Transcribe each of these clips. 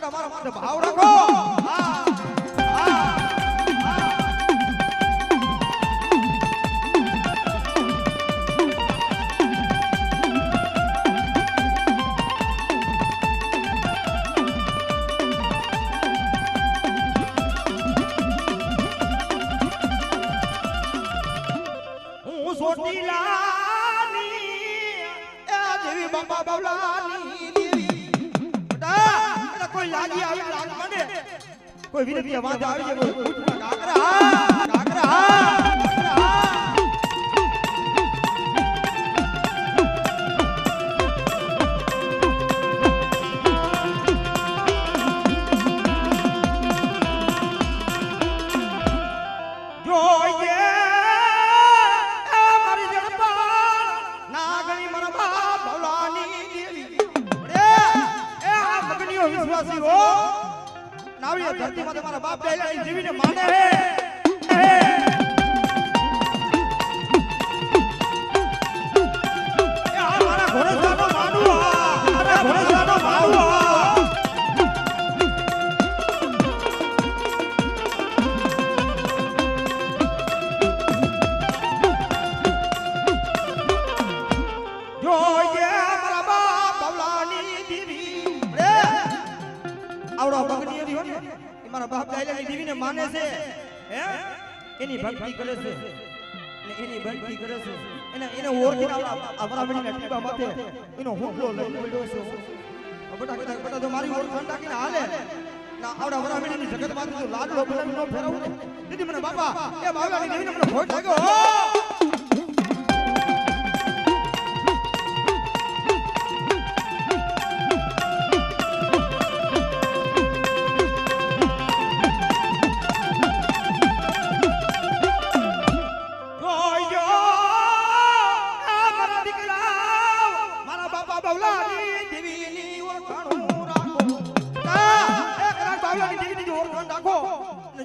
મારા માટે ભાવ રાખો બાપા બાવલાની દેવી બટા કોઈ લાગી આવી લાગ મને કોઈ વિનતી આવાજ આવી જાય કોઈ કાકરા નાવી ધરતી માં તમારા બાપ દાદા જીવીને માને હે આ મારા ઘોડેસાનો માનવો મારા ઘોડેસાનો માનવો જોઈએ મારા બાપ બાવલાની દેવી આવડો ભગની એવી હોય ને એ મારા બાપ દાદાની દેવીને માને છે હે એની ભક્તિ કરે છે ને એની ભક્તિ કરે છે એને ઓળખીને આપણા મણીના ટીપા માથે એનો હુમલો લઈને પડ્યો છે બટા તો મારી ઓળખાણ રાખીને હાલે ના આવડા વરામણીની જગત માંથી જો લાડલો બનાવી નો ફેરવું ને દીદી મને બાપા એ બાવલાની દેવીને મને ભોટ લાગ્યો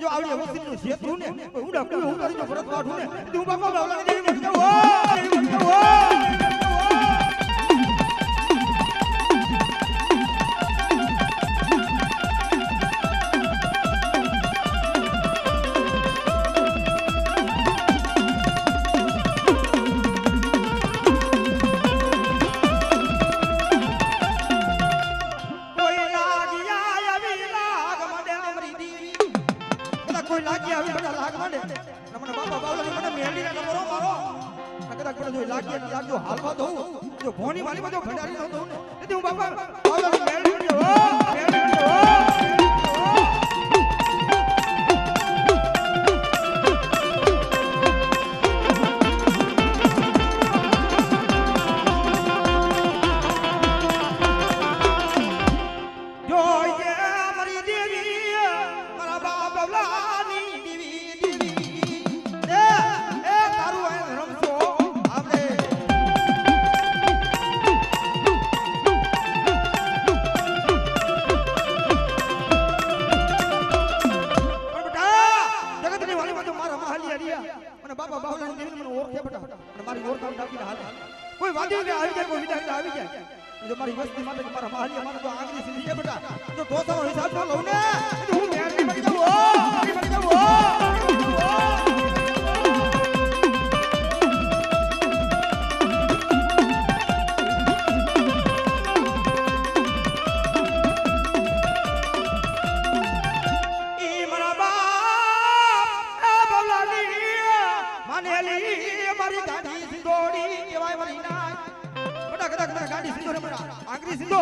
જો આવડી વસ્તીનું શેત્રુ ને ઉડા કોઈ હું કરી જો ભરત કાઢું ને તું બાપા બાવલાની દેવી મળી જાવ કોઈ લાગી આવી બધા લાગ માંડે મને બાપા બાવલાની મને મેલી ના નંબરો મારો કદાચ પણ જો લાગી લાગજો હાલવા દઉં જો ભોની વાલી બધો ભંડારી ન દઉં ને તેથી હું બાપા બાવલાની મેલી કરજો બાપા બાવલાની દેવીને મને ઓળખે બટા અને મારી ઓળખાણ રાખીને હાલે કોઈ વાદી ને આવી જાય કોઈ વિદાય આવી જાય જો મારી વસ્તી માટે મારા માલિયા મને તો આંગળી સીધી છે બટા જો ઢોસાનો હિસાબ ન લઉં ને તો હું મેરડી મરી જાઉં મારી ગાડી સિંધોડી કેવાય મારી ના બડા કડા ગાડી સિંધોડી બડા આંગરી સિંધો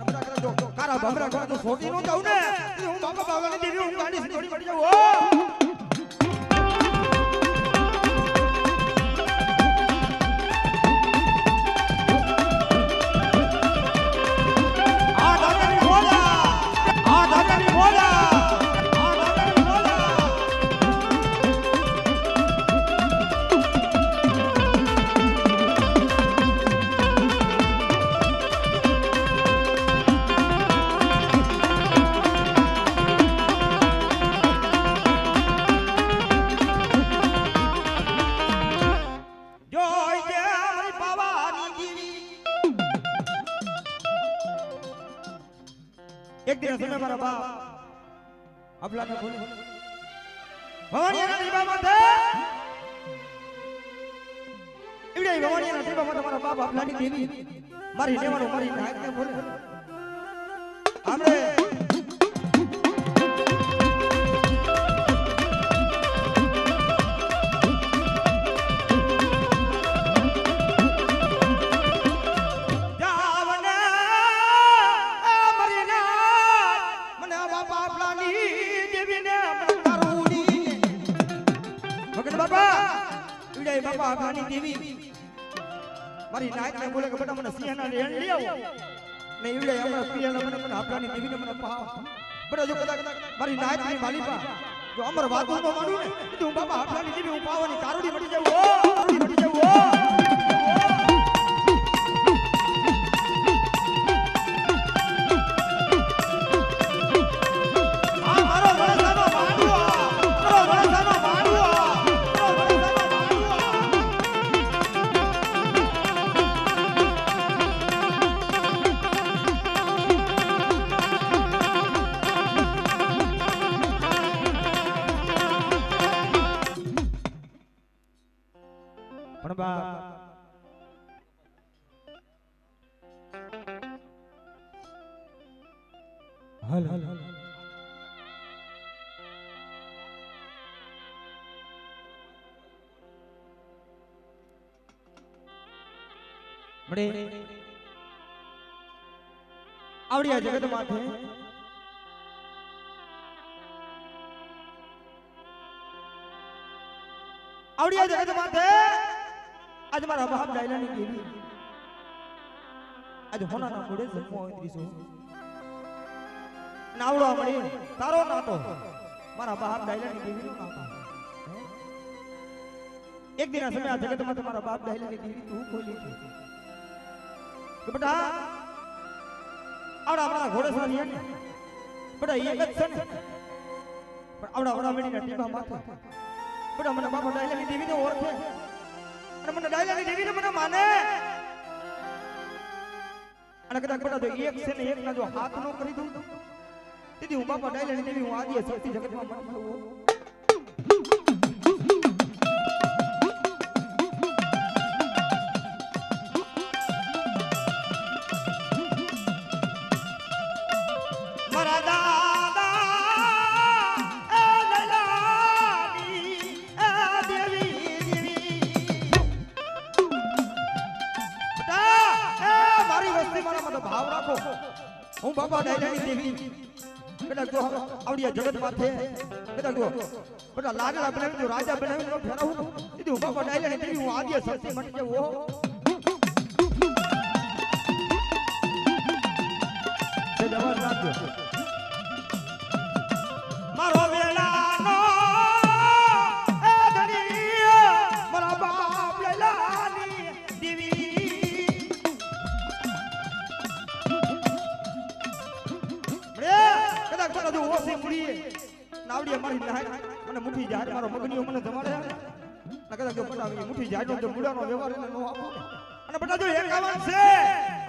બડા કડા જો કારા ભમરા કોણ તો છોડી નો જાઉં ને હું બાપા બાવલાની દેવી હું ગાડી સિંધોડી મળી જાઉં એક દિવસ સમય મારા બાપ આપલાને બોલે ભવાનીના દીવામાં થે ઈડે ભવાનીના દીવામાં તમારા બાપ આપલાની દેવી મારી નેવાનો મારી નાયકને બોલે આપણે બાપા આખાની દેવી મારી નાયકને બોલે કે બેટા મને સિંહના રેણ લઈ આવો ને ઈવડે હમણાં પિયાના મને આખાની દેવીને મને પાવ બેટા જો કદાચ મારી નાયકની માલિકા જો અમર વાતો નો માનું ને તો હું બાપા આખાની દેવી હું પાવાની કારુડી મટી જાવ ઓ કારુડી મટી જાવ ઓ હલ હલ હલ મળે આવડિયા જગત માથે આવડિયા જગત માથે આજ મારા બાપ ડાયલાની દેવી આજ હોનાના ઘોડે જન્મો ત્રીસો નાવડો મળી તારો નાતો મારા બાપ ડાયલાની દેવીનો નાતો એક દિન સમય આ જગતમાં તમારા બાપ ડાયલાની દેવી તું ખોલી કે બેટા આવડા આપણા ઘોડે સારી ને બેટા એક જ છે ને પણ આવડા મેડીના ટીપા માથે બેટા મને બાપા ડાયલાની દેવીને ઓળખે અને મને ડાયલાની દેવીને મને માને અને કદાચ બેટા જો એક છે ને એક ના જો હાથ નો કરી દઉં દીદી હું બાપા ડાયલાની દેવી હું આદિ શક્તિ જગતમાં મન મારા દાદા એ ડાયલાની દેવી બેટા એ મારી વસ્તી મારા મત ભાવ રાખો હું બાપા ડાયલાની દેવી બેટા જો આવડિયા જગત માથે બેટા જો બેટા લાગલા બનાવી જો રાજા બનાવી નો ફેરાવું દીદી હું બાપા ડાયલાની દેવી હું આદિ શક્તિ મટી જાવ સે જવાબ રાખજો મારો વેલાનો એ ધણી મારા બાપ ડાયલાની દેવી કદાચ કદાચ ઓસી મુડીએ નાવડીએ મારી નાય મને મુઠી જાય મારો મગનીઓ મને જમાડે ને કદાચ જો પટાવી મુઠી જાય તો મુડાનો વ્યવહાર એને નો આપો અને બટા જો 51 છે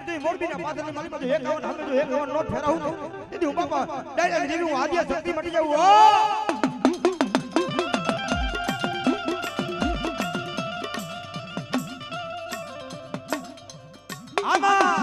તે મોરબીના પાદરની માલી માં જો 51 અમે જો 51 નો ફેરાવું દીદી હું બાપા ડાયરેક્ટ દેવી હું આદિયા શક્તિ મટી જાવ ઓ આમાં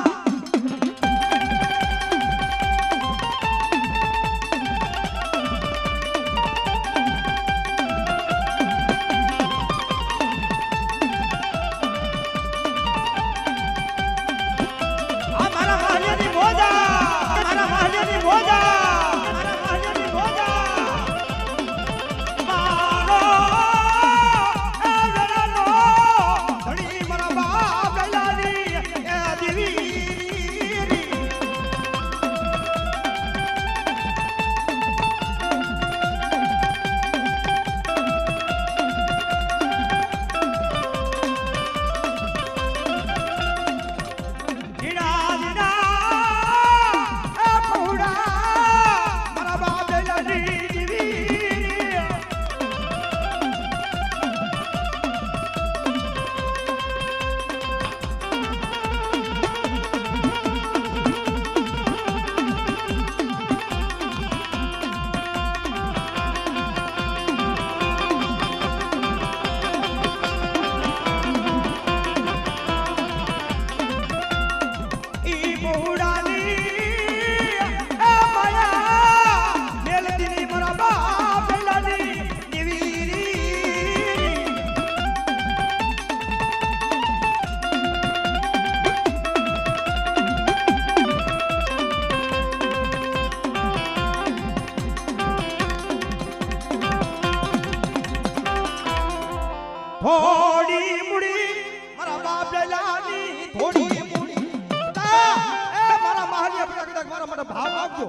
મારા માટે ભાવ આપજો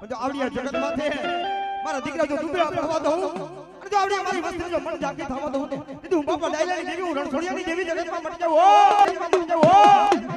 જો આવડી આ જગત માથે મારા દીકરા જો ડૂબેલા પડવા દઉં અને જો આવડી મારી વસ્તી જો મન જાગી થવા દઉં ને કીધું હું બાપા ડાયલાની દેવી હું રણછોડિયાની દેવી જગતમાં મટી જાઉં ઓ મટી જાઉં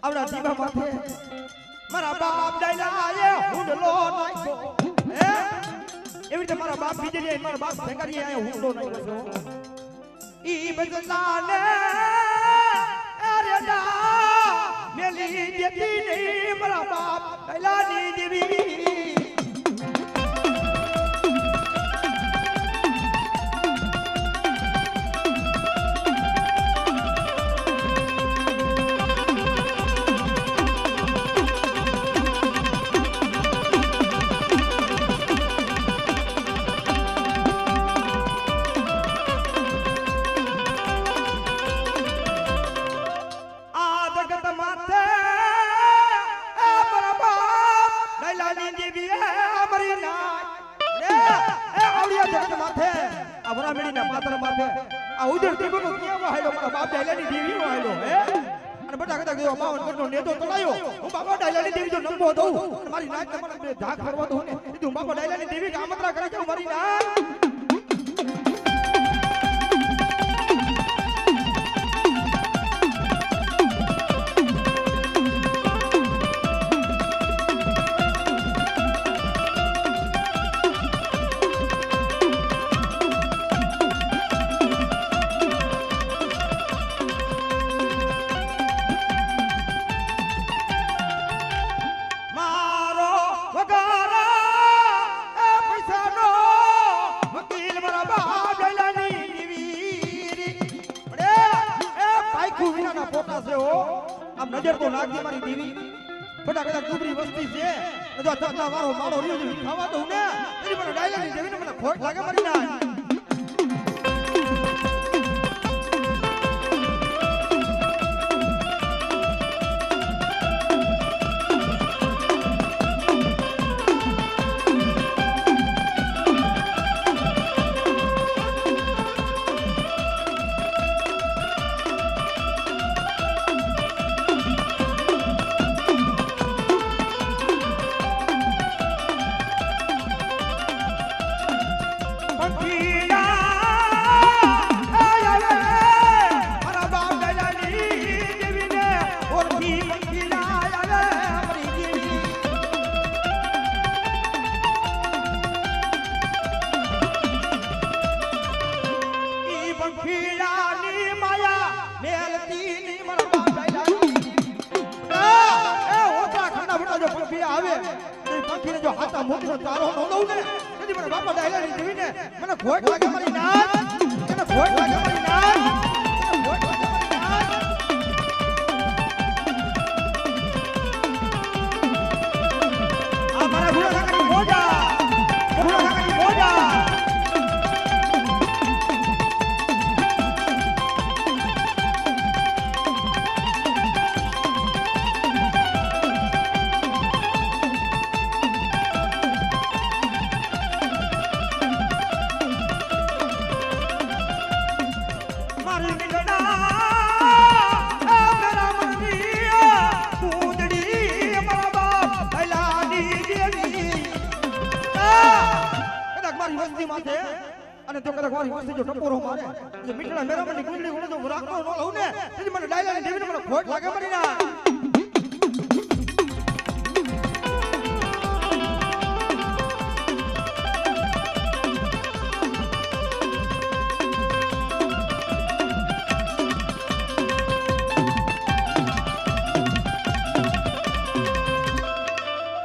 આવડા દીવા માથે મારા બાપ ડાયલાએ હુંડલો નાખ્યો હે એવી રીતે મારા બાપ બીજે મારા બાપ ભેગારી આયા હુંડલો નાખ્યો ઈ બદલાને અરે દા મેલી દેતી નહીં મારા બાપ ડાયલાની દેવી મારી નાક તમારે ધાક ફરવા દઉં ને તું બાપા ડાયલાની દેવી આમંત્રણ કરી જાઉં મારી નાક નજર તો નાખજે મારી દેવી બધા કદાચ ડુબરી વસ્તી છે જો તતા વારો મારો રીયો ખાવા દઉં ને એની મને ડાયલાની દેવી ને મને ખોટ લાગે મારી ના મને ખોટ લાગે મારી નાક મને ખોટ લાગે મારી નાક ખોટ લાગે મારી નાક આ મારા ભૂલા કાકાની મોજા ભૂલા કાકાની મોજા અને તો કદાચ મારી વસ્તી જો ટપોરો મારે જો મીઠડા મેરામની ગુંડળી ઉડે તો રાખો ન લઉં ને તેથી મને ડાયલાની દેવીને મને ખોટ લાગે મારી ના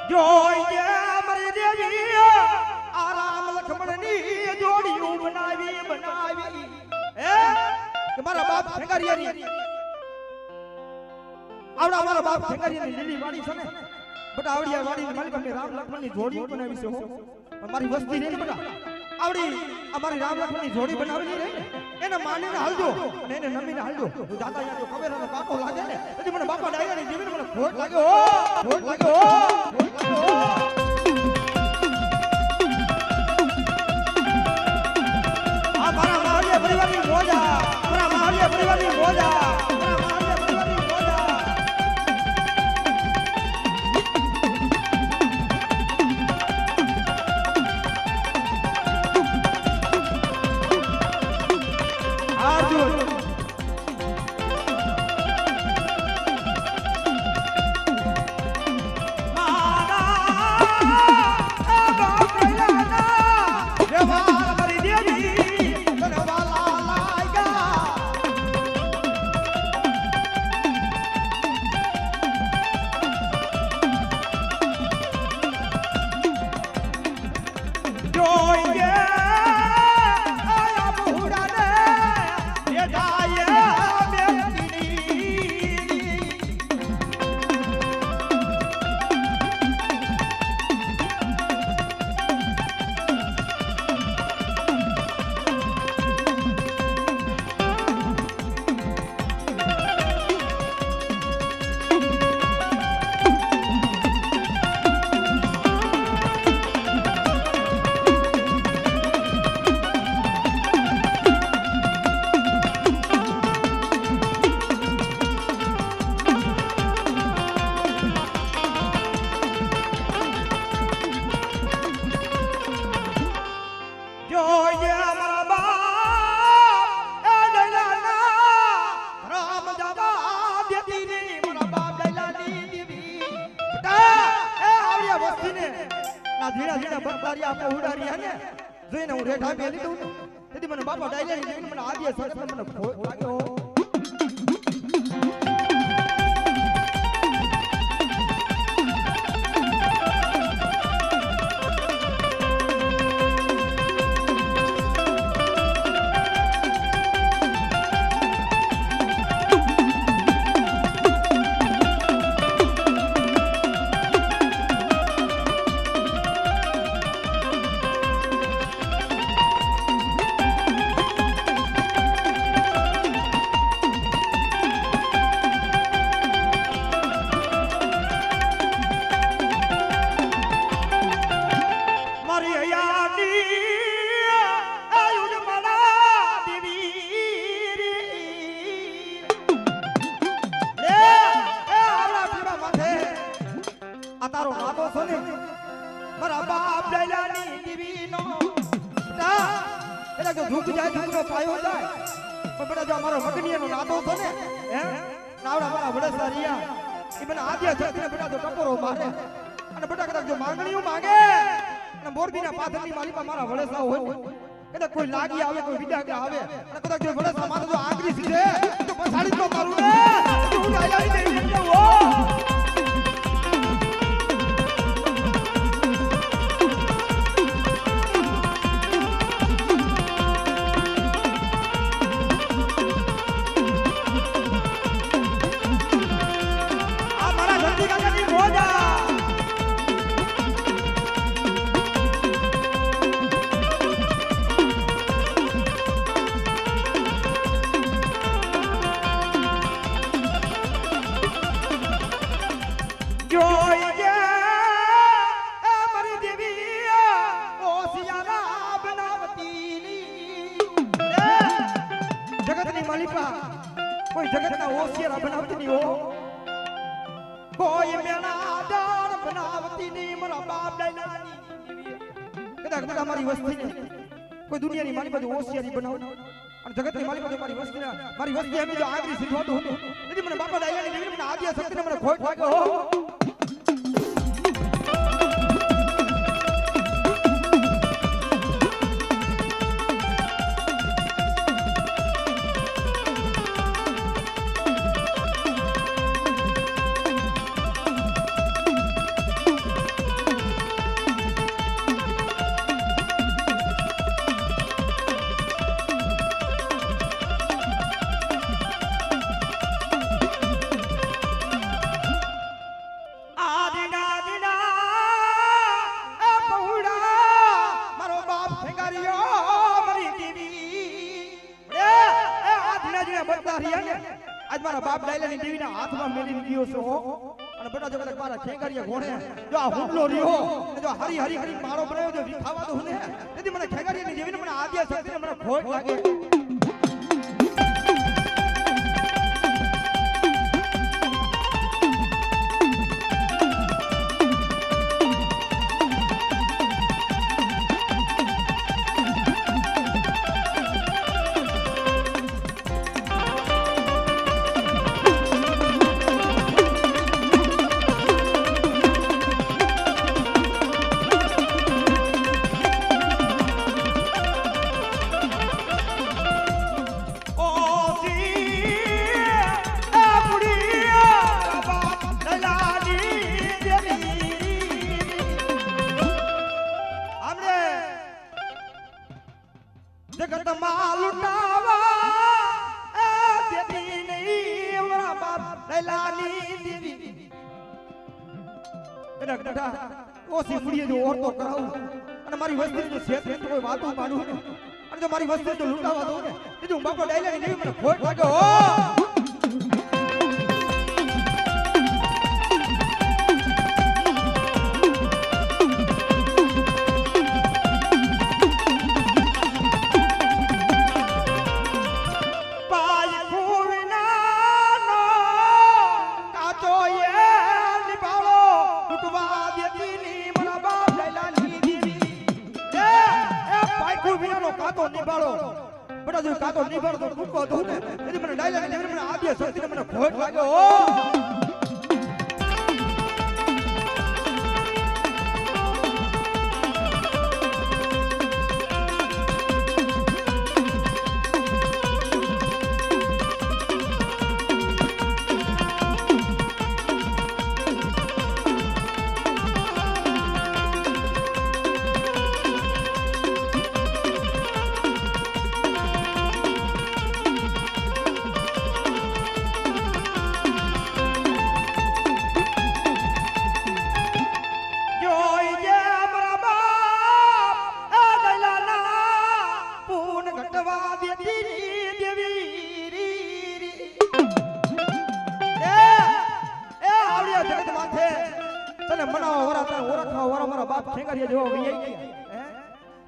જો જોઈ મારી દેવી આ રામ લક્ષ્મણની જોડીયું બનાવી હે કે મારા બાપ ઠેંગારિયાની આવડા મારા બાપ ઠેંગારિયાની લીલી વાડી છે ને બટા આવડિયા વાડીની માલિક અમને રામ લક્ષ્મણની જોડીયું બનાવી છે હો પણ મારી વસ્તી રે ને બટા આવડી અમારી રામ લક્ષ્મણની જોડી બનાવેલી રે એને માનીને હાલજો અને એને નમીને હાલજો હું જાતા યાર જો ખબર અને બાપો લાગે ને પછી મને બાપા ડાયરાની જીવીને મને ખોટ લાગે હો ખોટ લાગે હો ખોટ લાગે હો આ મારા માળિયા પરિવારની મોજા મારા માળિયા પરિવારની મોજા મારા માળિયા પરિવારની મોજા અર્જુન જોઈને હું રેઠા બેલી દઉં તેથી મને બાપા ડાયરી જોઈને મને આદિ સર મને ખોટ લાગ્યો તારો નાતો છો ને મારા બાપ ડાયલાની દીવીનો એટલે કે ઝૂક જાય ઝૂકનો પાયો જાય પણ બેટા જો મારો મગનીયાનો નાતો છો ને હે નાવડા મારા વડસા રિયા એ મને આદ્ય છત્રીને બેટા તો ટકોરો મારે અને બેટા કદાચ જો માંગણીઓ માંગે અને મોરબીના પાથરની માલીમાં મારા વડસા હોય કદાચ કોઈ લાગી આવે કોઈ વિડા આવે અને કદાચ જો વડસા માથે જો આંગળી સીધે તો પછાડી તો મારું ને હું ડાયલાની દઈ દઉં કોઈ જગતના હોશિયાર બનાવતી ની હો કોઈ મેળાદાર બનાવતી ની મારા બાપ ડાયલાની કદાચ મારી વસ્તીને કોઈ દુનિયાની મારી બાજુ હોશિયારી બનાવ અને જગતની મારી બાજુ મારી વસ્તી એમ જો આગરી શીખવાતું હતું તેથી મને બાપા ડાયલાની દેવી મને આદ્ય શક્તિને મને ખોટ લાગ્યો હો મારા બાપ ડાયલાની દેવીના હાથમાં મેલીને ગયો છો અને બેટા જો કદાચ મારા ખેગારીયા ઘોડે જો આ હુમલો રહ્યો જો હરી હરી હરી મારો બનાવ્યો જો વિખાવા તો હું ને તેથી મને ખેગારીયાની દેવીને મને આદ્ય શક્તિને મને ખોટ લાગે जगत मालुटावा देती नहीं हमारा बाप लैलानी देवी बेटा बेटा ओसी फुड़िए जो और तो कराऊं અને મારી વસ્તી જો શેત તો કોઈ વાતો માનું ને અને જો મારી વસ્તી જો લૂંટાવા દઉં ને તે જો બાપા લૈલાની દેવી મને ખોટ લાગે હો કાતો નિભાળો બડા જો કાતો નિભાળો તો ભૂકો દો ને એટલે મને ડાયલોગ ને મને આદ્ય શક્તિને મને ખોટ લાગ્યો ઓ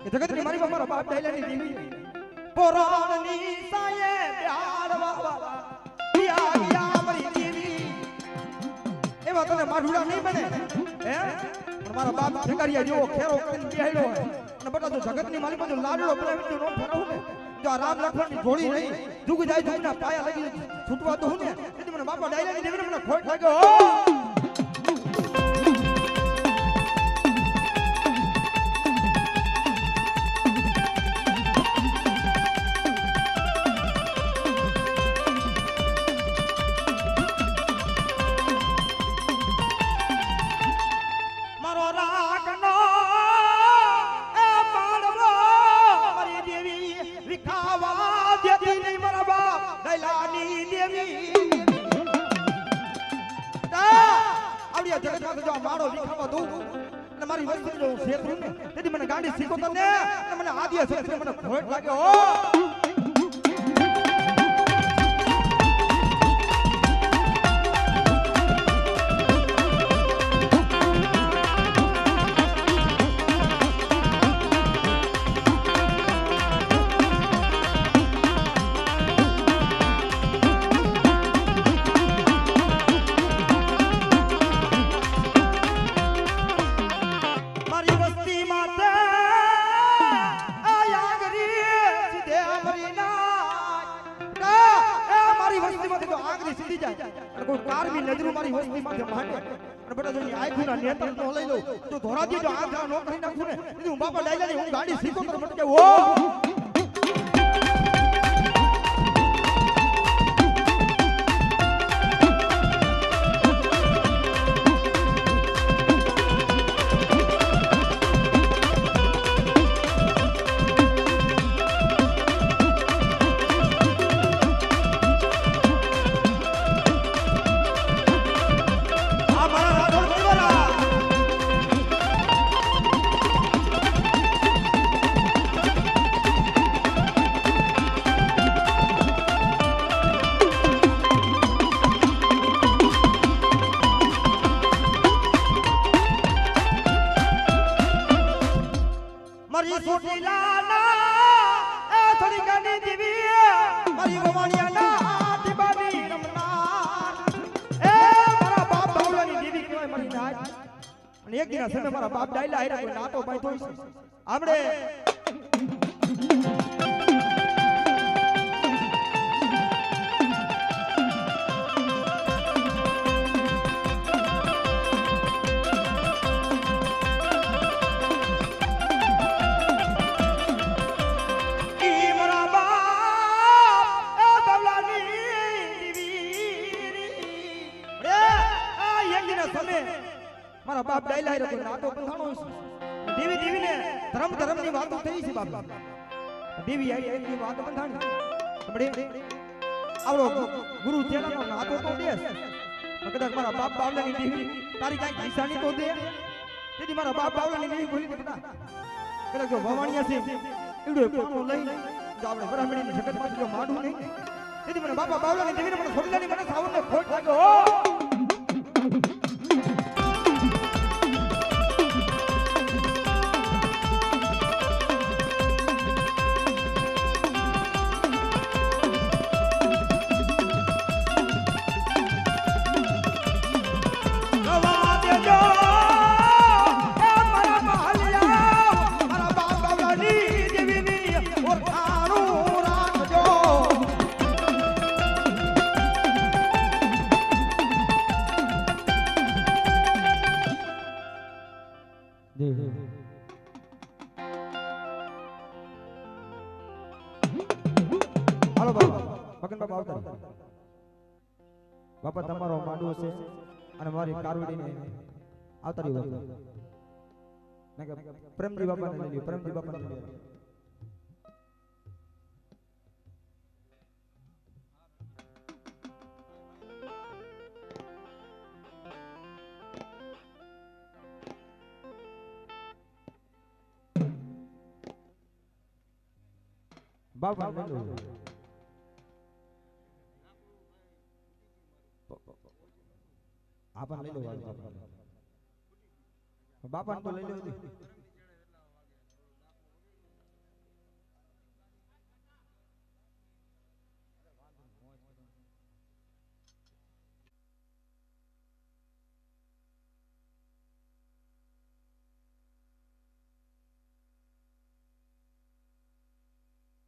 જગતની મારી મારા બાપ ડાયલાની દેવી પોરાણની સાયે પ્યાર વાવા પિયા પિયા મારી દેવી એવા તને મારુડા નહીં બને હે પણ મારા બાપ ખેગારિયા જેવો ખેરો કરીને બેહેલો હોય અને બટા જો જગતની મારી માં જો લાડલો બનાવી તો નો ફરાવું ને જો રામ લખણની જોડી નહીં જુગ જાય જુગના પાયા લાગી છૂટવા તો હું ને એટલે મને બાપા ડાયલાની દેવીને મને ખોટ લાગ્યો જગતમાં જો મારો વિખાવા દઉં અને મારી વસ્તુ જો શેત્રુ ને તેથી મને ગાડી શીખો તને અને મને આદ્ય શક્તિને મને ખોટ લાગે ઓ કોઈ કારમી નજરો મારી વસ્તી માથે માંડે અને બટા જો આખુના નેતર તો લઈ લઉં તો ધોરાજી જો આખા નો કરી નાખું ને એટલે હું બાપા ડાયલાની હું ગાડી શીખો તો મત કે ઓ મારી સોટીલાના એ થોડી ગાની દીવી મારી ભવાનિયાના દીવાની રમનાર એ મારા બાપ બાવલાની દીવી કહેવાય મારી નાચ અને એક દિના સમય મારા બાપ ડાયલા આયરા કોઈ નાતો ભાઈ તોય છે આપણે મારા બાપ ડાયલા આયરા કોઈ નાતો બંધાણો છે દેવી દેવીને ધર્મ ની વાતો થઈ છે બાપ દેવી આઈ એની વાતો બંધાણી આપણે આવડો ગુરુ ચેલાનો નાતો તો દેસ કદાચ મારા બાપ બાવલાની દેવી તારી કાઈ નિશાની તો દે તેથી મારા બાપ બાવલાની દેવી બોલી દે બેટા કદાચ જો ભવાનિયા છે એવડો પાણો લઈ જો આપણે બરામણીની જગત માં જો માડું નહીં તેથી મને બાપા બાવલાની દેવીને મને છોડીલાની મને સાવરને ખોટ લાગ્યો હાલો બાપા મગન બાપા આવતા બાપા તમારો માંડવો છે અને મારી કારવડીને આવતારી વાત નકે પ્રેમજી બાપાને લઈ લ્યો પ્રેમજી બાપાને લઈ લ્યો બાપા લઈ લો આપણ લઈ લો બાપા તો લઈ લો